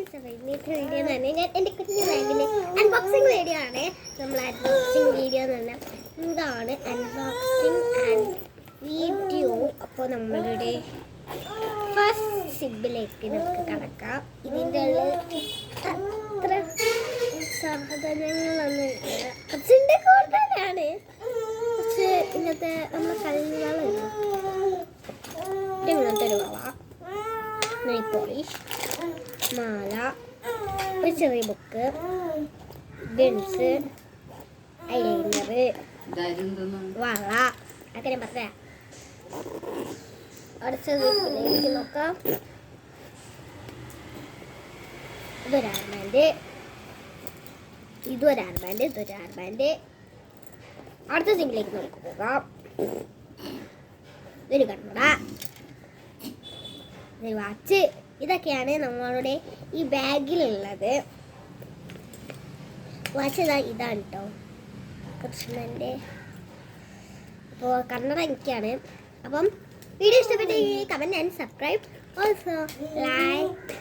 Friends, ഇന്നത്തെ video എന്ന് പറഞ്ഞാൽ ഞാൻ എൻ്റെ കുഞ്ഞു ബാഗിൻ്റെ അൺബോക്സിങ് വീഡിയോ ആണ്. നമ്മൾ അൺബോക്സിങ് വീഡിയോ എന്ന് പറഞ്ഞാൽ ഇതാണ് അൺബോക്സിങ് ആൻഡ് വീഡിയോ. അപ്പോൾ നമ്മളുടെ ഫസ്റ്റ് സിബിലേക്ക് നമുക്ക് കടക്കാം. ഇതിൻ്റെ അത്ര സാധനങ്ങളൊന്നും കുറച്ചിൻ്റെ കൂടുതലാണ്. കുറച്ച് ഇങ്ങനത്തെ നമ്മൾ കല്ലുകളുണ്ട്, ഇങ്ങനത്തെ ഒരു വള, നെയിൽ പോളിഷ്, മാല, ഒരു ചെറിയ ബുക്ക്, ഗൺസ്, ഐലൈനർ, വള, ഒക്കെ ഞാൻ പറയാം. അടുത്തതിലേക്ക് നോക്കാം. ഇതൊരു ആർബാൻഡ്, ഇതൊരു ആർബാൻഡ്, ഇതൊരു ആർബാൻഡ്. അടുത്ത സിമ്പിലേക്ക് നമുക്ക് പോകാം. ഇതൊരു കണ്ണട, ഒരു വാച്ച്. ഇതൊക്കെയാണ് നമ്മളുടെ ഈ ബാഗിലുള്ളത്. വാച്ച് ഇതാണ് കേട്ടോ, കൃഷ്ണൻ്റെ. അപ്പോൾ കണ്ണട എനിക്കാണ്. അപ്പം വീഡിയോ ഇഷ്ടപ്പെട്ടെങ്കിൽ comment and subscribe, also like.